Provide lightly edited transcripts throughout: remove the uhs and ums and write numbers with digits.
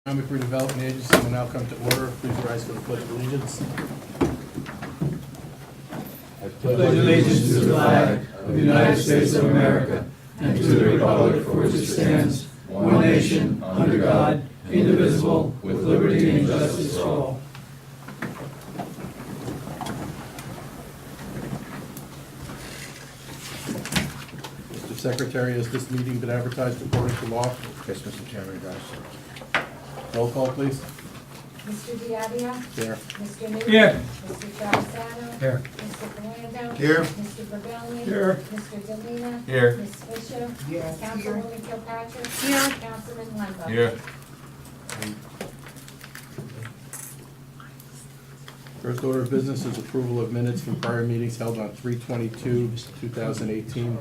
Economic Redevelopment Agency will now come to order. Please rise for the Pledge of Allegiance. I pledge allegiance to the flag of the United States of America and to the republic for which it stands, one nation, under God, indivisible, with liberty and justice for all. Mr. Secretary, has this meeting been advertised according to law? Yes, Mr. Chairman, it does. Roll call, please. Mr. Diadio? Here. Mr. Newman? Here. Mr. Travisano? Here. Mr. Palando? Here. Mr. Gabelli? Here. Mr. Delina? Here. Ms. Fisher? Yes. Councilwoman Kilpatrick? Here. Councilman Lembo? Here. First order of business is approval of minutes from prior meetings held on 3/22/2018.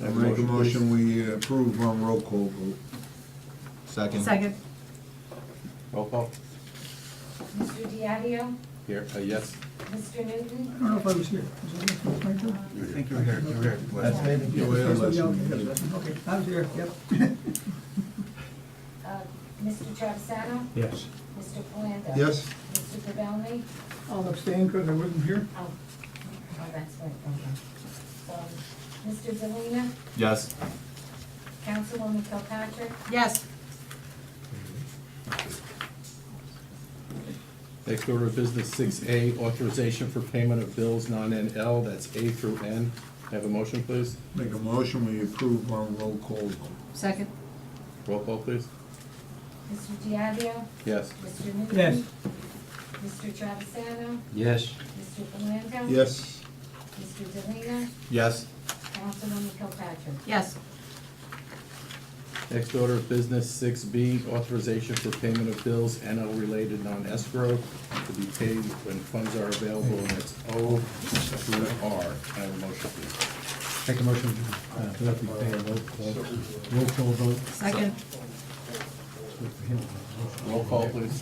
I make a motion, we approve on roll call vote. Second. Second. Roll call. Mr. Diadio? Here, yes. Mr. Newton? I don't know if I was here. Was I here? I think you were here. You were here. That's me. Yeah, we had less than- Okay, I was here, yep. Mr. Travisano? Yes. Mr. Palando? Yes? Mr. Gabelli? I'll abstain because I wasn't here. Oh, that's right, okay. Mr. Delina? Yes. Councilwoman Kilpatrick? Yes. Next order of business, 6A, authorization for payment of bills non-NL, that's A through N. Have a motion, please? Make a motion, we approve on roll call vote. Second. Roll call, please. Mr. Diadio? Yes. Mr. Newton? Yes. Mr. Travisano? Yes. Mr. Palando? Yes? Mr. Delina? Yes. Councilwoman Kilpatrick? Yes. Next order of business, 6B, authorization for payment of bills NL-related non-escrow to be paid when funds are available, and it's O through R. Can I have a motion, please? Make a motion for that to be paid, roll call vote. Second. Roll call, please.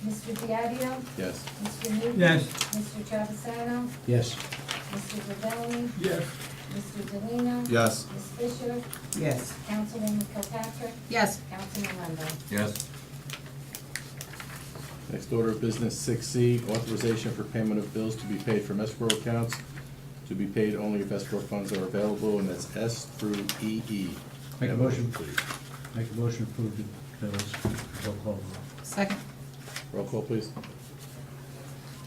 Mr. Diadio? Yes. Mr. Newton? Yes. Mr. Travisano? Yes. Mr. Gabelli? Yes. Mr. Delina? Yes. Ms. Fisher? Yes. Councilwoman Kilpatrick? Yes. Councilman Lembo? Yes. Next order of business, 6C, authorization for payment of bills to be paid from escrow accounts, to be paid only if escrow funds are available, and that's S through EE. Make a Have motion. please. Make a motion to approve the bills, roll call vote. Second. Roll call, please.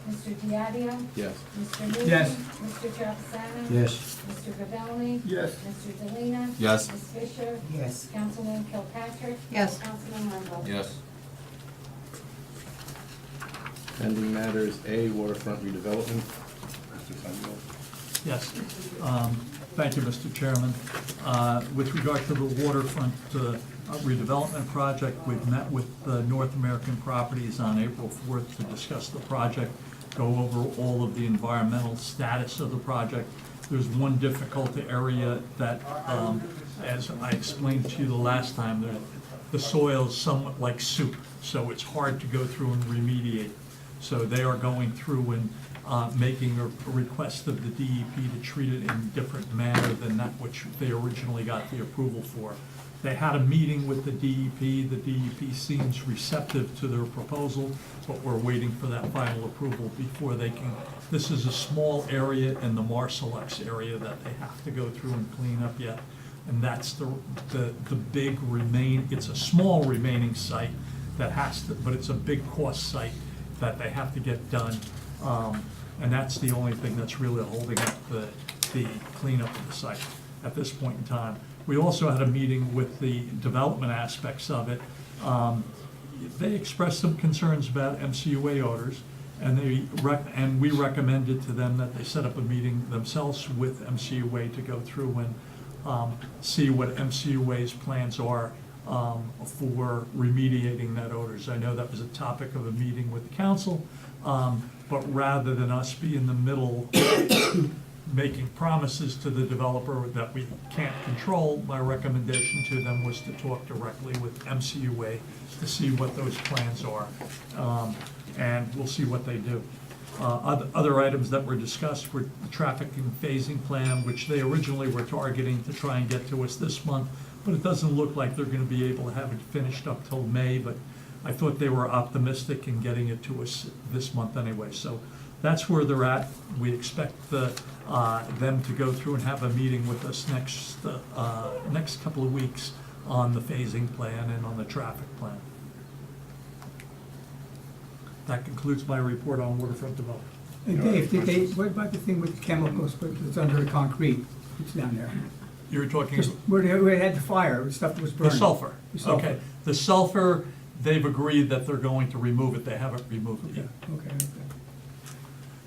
Mr. Diadio? Yes. Mr. Newton? Yes. Mr. Travisano? Yes. Mr. Gabelli? Yes. Mr. Delina? Yes. Ms. Fisher? Yes. Councilwoman Kilpatrick? Yes. Councilman Lembo? Yes. Pending matters, A, waterfront redevelopment. Mr. Samuel. Yes. Thank you, Mr. Chairman. With regard to the waterfront redevelopment project, we've met with North American Properties on April 4th to discuss the project, go over all of the environmental status of the project. There's one difficult area that, as I explained to you the last time, the soil is somewhat like soup, so it's hard to go through and remediate. So they are going through and making a request of the DEP to treat it in a different manner than that which they originally got the approval for. They had a meeting with the DEP. The DEP seems receptive to their proposal, but we're waiting for that final approval before they can. This is a small area in the Marcelex area that they have to go through and clean up yet. And that's the big it's a small remaining site that has to, but it's a big cost site that they have to get done. And that's the only thing that's really holding up the cleanup of the site at this point in time. We also had a meeting with the development aspects of it. They expressed some concerns about MCUA odors, and we recommended to them that they set up a meeting themselves with MCUA to go through and see what MCUA's plans are for remediating that odors. I know that was a topic of a meeting with the council, but rather than us be in the middle making promises to the developer that we can't control, my recommendation to them was to talk directly with MCUA to see what those plans are, and we'll see what they do. Other items that were discussed were the traffic and phasing plan, which they originally were targeting to try and get to us this month. but it doesn't look like they're gonna be able to have it finished up till May, but I thought they were optimistic in getting it to us this month anyway. So that's where they're at. We expect them to go through and have a meeting with us next couple of weeks on the phasing plan and on the traffic plan. That concludes my report on waterfront development. And Dave, what about the thing with the chemicals, that's under the concrete, it's down there? You were talking, Just where they had the fire, the stuff that was the burning. sulfur. The sulfur. Okay, the sulfur, they've agreed that they're going to remove it. They haven't removed it Okay, yet. okay, okay.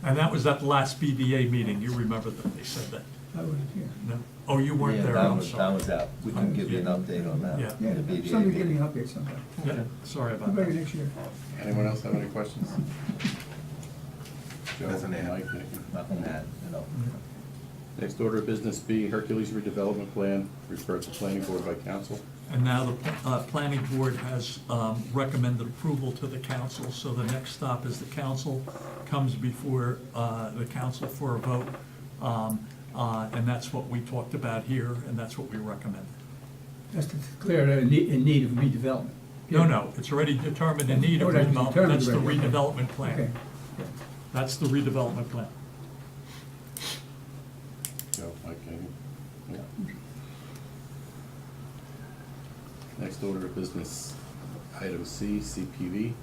And that was at the last BDA meeting. You remember that they said that? I wasn't here. No? Oh, you weren't Yeah, there, that I'm was sorry. out. We can give you an update on that. Yeah. Yeah, The BDA somebody's meeting. getting an update sometime. Yeah, sorry about Maybe that. next year. Anyone else have any questions? Joe, Doesn't have. Mike, Nick? Nothing that, Next order of business B, Hercules redevelopment plan, referred to planning board by council. And now the planning board has recommended approval to the council, so the next stop is the council comes before the council for a vote. And that's what we talked about here, and that's what we recommend. That's to declare it in need of redevelopment. No, it's already determined in need of Oh, that's redevelopment. determined That's the already, okay. redevelopment Okay. plan. That's the redevelopment plan. Joe, Mike, anything? No. Next order of business, item C, CPV.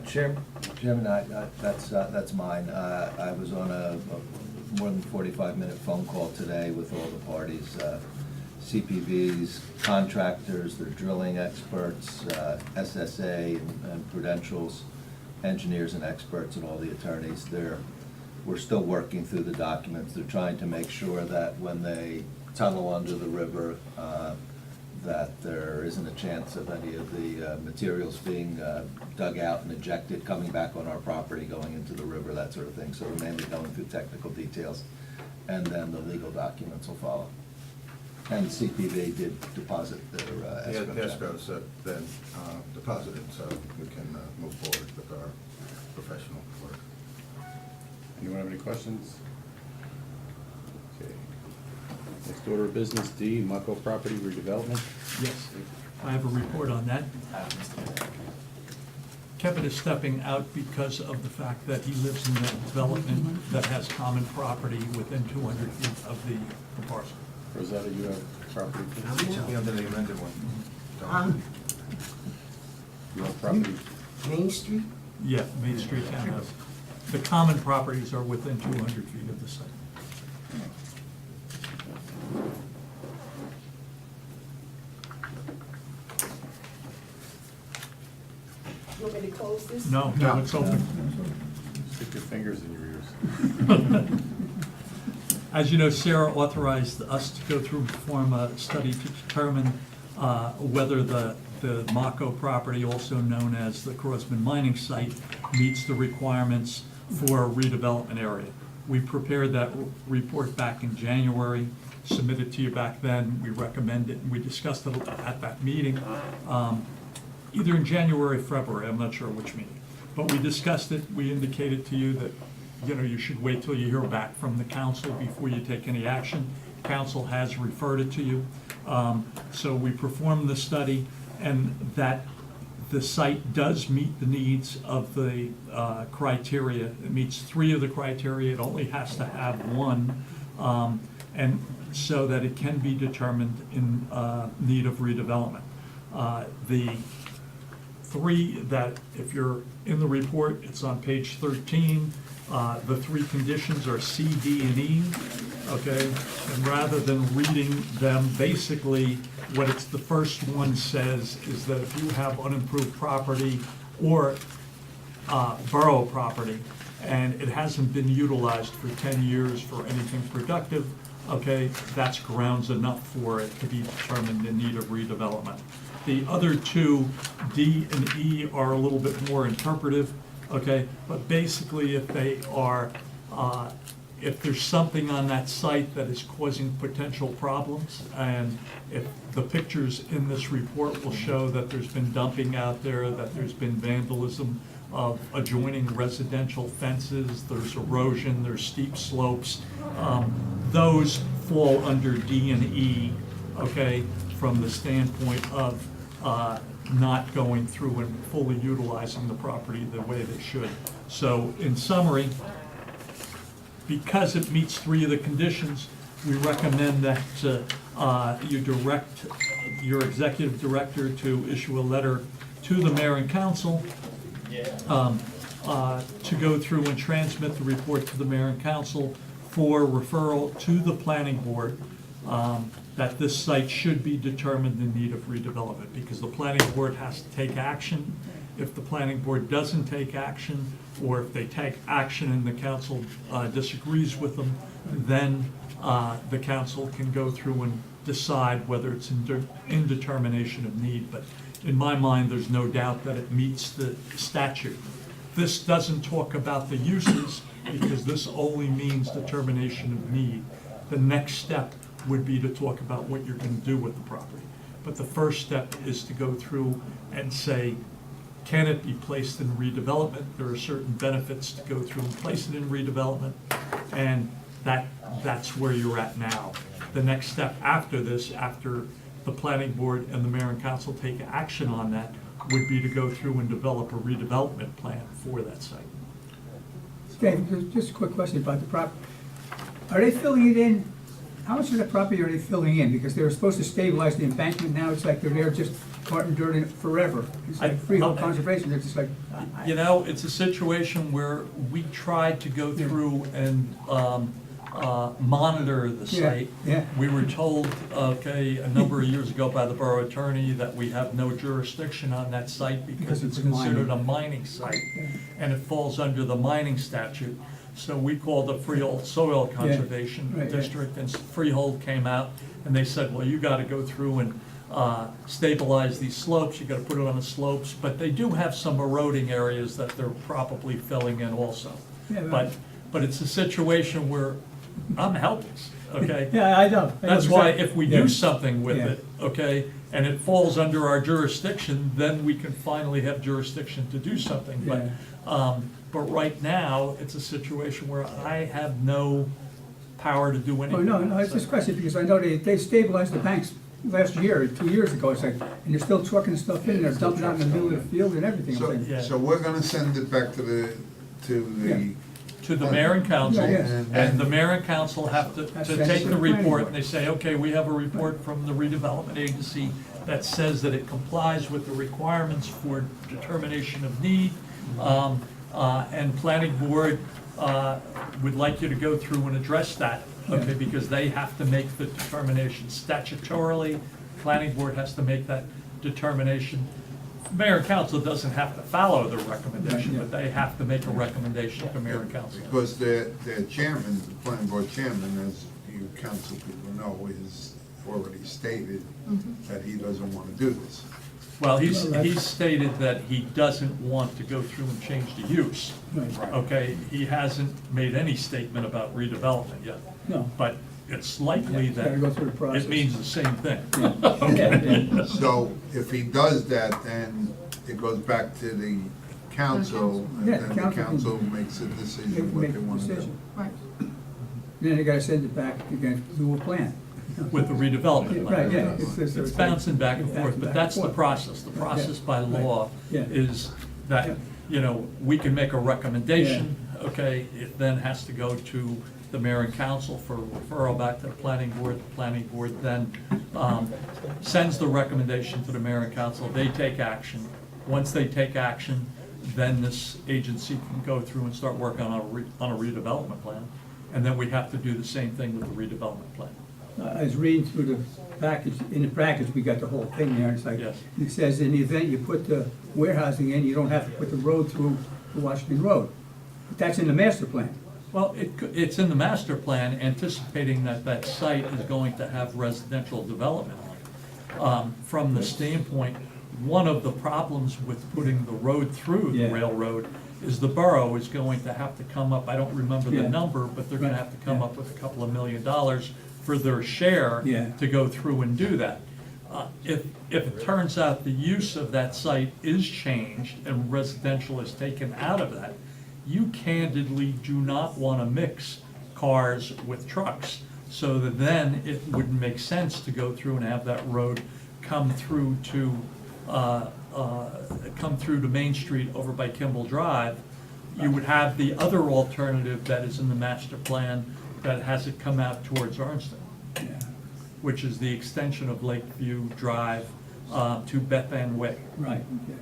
Chairman, that's mine. I was on a more than 45-minute phone call today with all the parties, CPVs, contractors, their drilling experts, SSA and Prudential's engineers and experts and all the attorneys. We're still working through the documents. They're trying to make sure that when they tunnel under the river, that there isn't a chance of any of the materials being dug out and ejected, coming back on our property, going into the river, that sort of thing. So we're mainly going through technical details, and then the legal documents will follow. And CPV did deposit their escrow The check. escrow's been deposited, so we can move forward with our professional work. Anyone have any questions? Okay. Next order of business D, Mako property redevelopment. Yes, I have a report on that. Kevin is stepping out because of the fact that he lives in a development that has common property within 200 feet of the parcel. Rosetta, you have property? Yeah, under the amended one. You have property? Main Street? Yeah, Main Street Townhouse. The common properties are within 200 feet of the site. You want me to close this? No, it's open. Stick your fingers in your ears. As you know, SERA authorized us to go through and perform a study to determine whether the Mako property, also known as the Crossman Mining Site, meets the requirements for a redevelopment area. We prepared that report back in January, submitted to you back then. We recommended, we discussed it at that meeting, either in January or February, I'm not sure which meeting. But we discussed it, we indicated to you that, you should wait till you hear back from the council before you take any action. Council has referred it to you. So we performed the study, and that the site does meet the needs of the criteria. It meets 3 of the criteria. It only has to have 1, and so that it can be determined in need of redevelopment. The 3 that, if you're in the report, it's on page 13. The 3 conditions are C, D, and E, okay? And rather than reading them, basically, what the first one says is that if you have unimproved property or borough property, and it hasn't been utilized for 10 years for anything productive, okay, that's grounds enough for it to be determined in need of redevelopment. The other 2, D and E, are a little bit more interpretive, okay? But basically, if they are, if there's something on that site that is causing potential problems, and if the pictures in this report will show that there's been dumping out there, that there's been vandalism of adjoining residential fences, there's erosion, there's steep slopes, those fall under D and E, okay, from the standpoint of not going through and fully utilizing the property the way they should. So in summary, because it meets 3 of the conditions, we recommend that you direct your executive director to issue a letter to the mayor and council to go through and transmit the report to the mayor and council for referral to the planning board, that this site should be determined in need of redevelopment, because the planning board has to take action. If the planning board doesn't take action, or if they take action and the council disagrees with them, then the council can go through and decide whether it's in determination of need. But in my mind, there's no doubt that it meets the statute. This doesn't talk about the uses, because this only means determination of need. The next step would be to talk about what you're going to do with the property. But the first step is to go through and say, can it be placed in redevelopment? There are certain benefits to go through and place it in redevelopment, and that's where you're at now. The next step after this, after the planning board and the mayor and council take action on that, would be to go through and develop a redevelopment plan for that site. Dave, just a quick question about the property. Are they filling it in? How much of the property are they filling in? Because they were supposed to stabilize the embankment, now it's like they're there just carting dirt in it forever. It's like freehold conservation, they're just like. You know, it's a situation where we tried to go through and monitor the site. Yeah. We were told, okay, a number of years ago by the borough attorney that we have no jurisdiction on that site because it's considered a mining site, and it falls under the mining statute. So we called the Freehold Soil Conservation District, and Freehold came out, and they said, well, you gotta go through and stabilize these slopes, you gotta put it on the slopes, but they do have some eroding areas that they're probably filling in also. But it's a situation where I'm helpless, okay? Yeah, I know. That's why if we do something with it, okay, and it falls under our jurisdiction, then we can finally have jurisdiction to do something. But right now, it's a situation where I have no power to do anything. Oh, no, it's just a question, because I know they stabilized the banks last year, 2 years ago, it's like, and they're still trucking stuff in, they're dumping out in the middle of the field and everything. So, I'm saying. so we're gonna send it back to the To the mayor and council, Yeah, and the mayor and council have to That's take the the planning report, board. and they say, okay, we have a report from the redevelopment agency that says that it complies with the requirements for determination of need, and planning board would like you to go through and address that, okay, because they have to make the determination statutorily. Planning board has to make that determination. Mayor and council doesn't have to follow the recommendation, but they have to make a recommendation to mayor and council. Because the chairman, the planning board chairman, as you council people know, is already stated that he doesn't want to do this. Well, he's stated that he doesn't want to go through and change the use. Right. Okay, he hasn't made any statement about redevelopment yet. No. But it's likely Gotta that go through the process. it means the same thing. Yeah. So if he does that, then it goes back to the council, and Yeah, then the council can- council makes a They decision can what make they a want to do. decision. Right. Then they gotta send it back again, do a plan. With the redevelopment plan. Right, yeah. It's bouncing back and forth, but that's the process. The process by law Yeah. is that, you know, we can make a recommendation, okay? It then has to go to the mayor and council for referral back to the planning board. The planning board then sends the recommendation to the mayor and council. They take action. Once they take action, then this agency can go through and start working on a redevelopment plan. And then we have to do the same thing with the redevelopment plan. I was reading through the package, in the package, we got the whole thing there, and it's like, Yes. it says in the event you put the warehousing in, you don't have to put the road through the Washington Road. But that's in the master plan. Well, it's in the master plan, anticipating that that site is going to have residential development on it. From the standpoint, one of the problems with putting the road through the Yeah. railroad is the borough is going to have to come up, I don't remember the Yeah. number, but they're gonna have to come Yeah. up with a couple of $1 million for their share Yeah. to go through and do that. If it turns out the use of that site is changed and residential is taken out of that, you candidly do not want to mix cars with trucks. So that then it wouldn't make sense to go through and have that road come through to Main Street over by Kimball Drive. You would have the other alternative that is in the master plan that has it come out towards Armston, Yeah. which is the extension of Lakeview Drive to Beth Ann Way. Right, okay.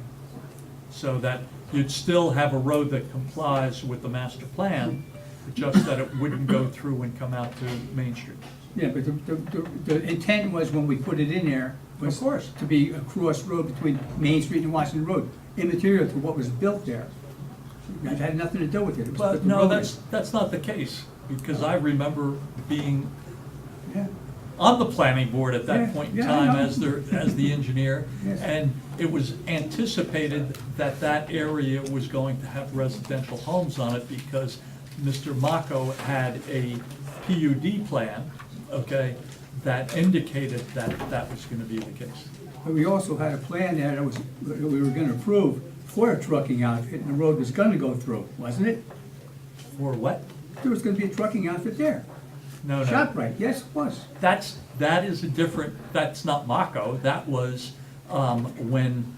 So that you'd still have a road that complies with the master plan, just that it wouldn't go through and come out to Main Street. Yeah, but the intent was when we put it in there, was Of course. to be a cross road between Main Street and Washington Road, immaterial to what was built there. That had nothing to do with it. It was But put the no, road in. that's not the case, because I remember being Yeah. on the planning board at Yeah, that point in yeah, I time know. as the engineer. Yes. And it was anticipated that that area was going to have residential homes on it because Mr. Mako had a PUD plan, okay, that indicated that that was gonna be the case. But we also had a plan there that we were gonna approve for a trucking outfit, and the road was gonna go through, wasn't it? For what? There was gonna be a trucking outfit there. No, no. ShopRite, yes, it was. That is a different, that's not Mako, that was when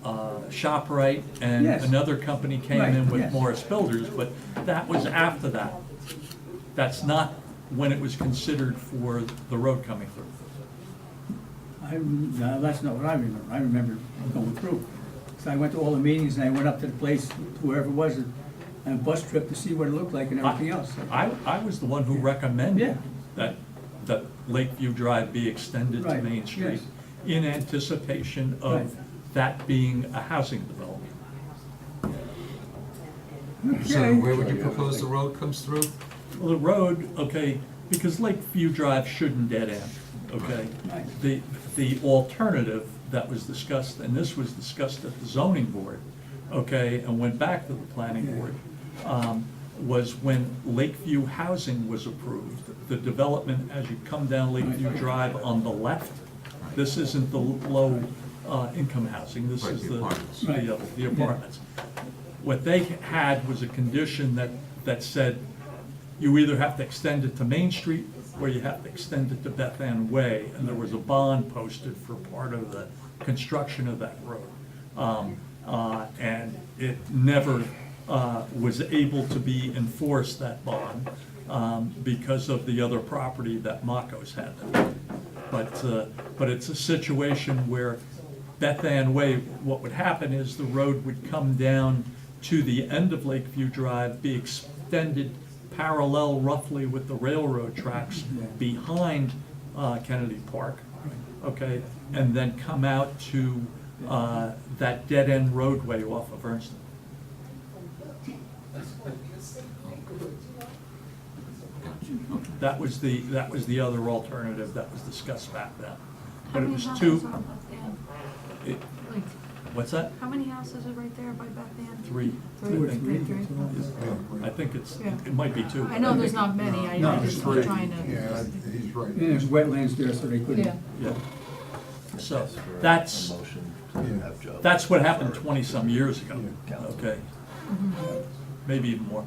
ShopRite and Yes. another company came Right, in with yes. Morris Builders, but that was after that. That's not when it was considered for the road coming through. No, that's not what I remember. I remember going through. So I went to all the meetings and I went up to the place, whoever it was, on a bus trip to see what it looked like and everything else. I was the one who recommended Yeah. that Lakeview Drive be extended to Right, Main Street yes. in anticipation Right. of that being a housing development. So Okay. where would you propose the road comes through? Well, the road, okay, because Lakeview Drive shouldn't dead end, okay? Right. The alternative that was discussed, and this was discussed at the zoning board, okay, and went back to the planning Yeah. board, was when Lakeview Housing was approved, the development as you come down Lakeview Drive on the left, this isn't the low income housing, this Right, is the apartments. the apartments. What they had was a condition that said, you either have to extend it to Main Street or you have to extend it to Beth Ann Way, and there was a bond posted for part of the construction of that road. And it never was able to be enforced, that bond, because of the other property that Mako's had there. But it's a situation where Beth Ann Way, what would happen is the road would come down to the end of Lakeview Drive, be extended parallel roughly with the railroad tracks behind Kennedy Park, okay, and then come out to that dead-end roadway off of Ernst. That was the other alternative that was discussed back then. But it was too, it- what's that? How many houses are right there by Beth Ann? Three. Two or I think. three. I think it might be two. I know there's not many, I No, just it's was three. trying to. Yeah, he's right. And there's wetlands there, so they couldn't. Yeah. Yeah. So Ask for a that's, motion to have Joe. that's what happened 20-some years ago, okay? Maybe even more.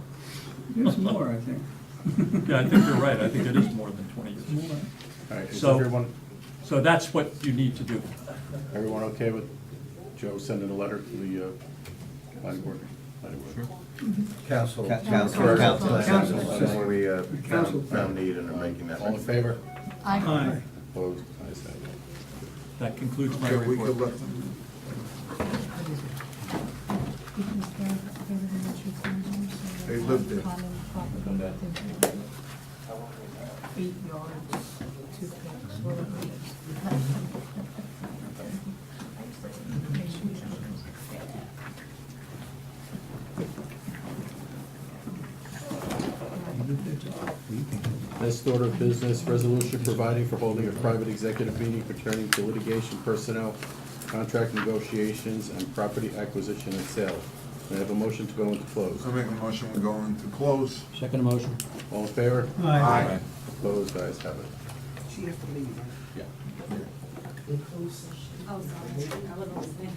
There's more, I think. Yeah, I think you're right, I think it is more than 20 years. More. All right, is So- everyone that's what you need to do. okay with Joe sending a letter to the planning board? Council. Council. When we Council. found need and are making that. All in favor? Aye. Opposed? Ayes have it. That concludes my Okay, we could report. let them, They lived there. 8 yards, 2 picks, Next order of business, resolution providing for holding a private executive meeting pertaining to litigation, personnel, contract negotiations, and property acquisition and sale. May I have a motion to go into close? I make a motion, we go into close. Second motion. All in favor? Aye. Opposed? Ayes have it. She have to leave. Yeah. Oh, sorry, I wasn't listening.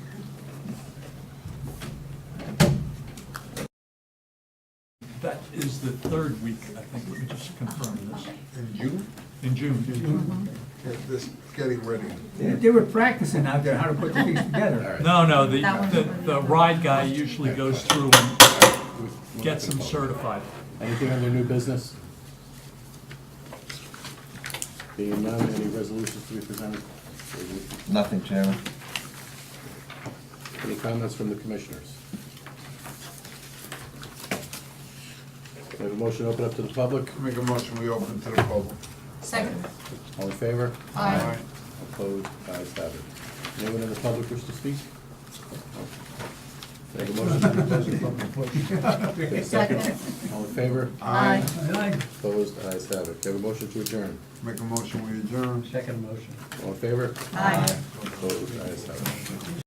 That is the third week, I think, let me just confirm this, In June? in June. Yeah, this, getting ready. They were practicing out there how to put the things together. No, That one's the ride guy usually goes through and gets them certified. Anything under new business? Being none, any resolutions to be presented? Nothing, Chairman. Any comments from the commissioners? We have a motion to open up to the public. Make a motion, we open to the public. Second. All in favor? Aye. Opposed? Ayes have it. Anyone in the public wish to speak? Can I have a motion to close the public? Okay, Second. All in favor? Aye. Opposed? Ayes have it. Can I have a motion to adjourn? Make a motion, we adjourn. Second motion. All in favor? Aye. Opposed? Ayes have it.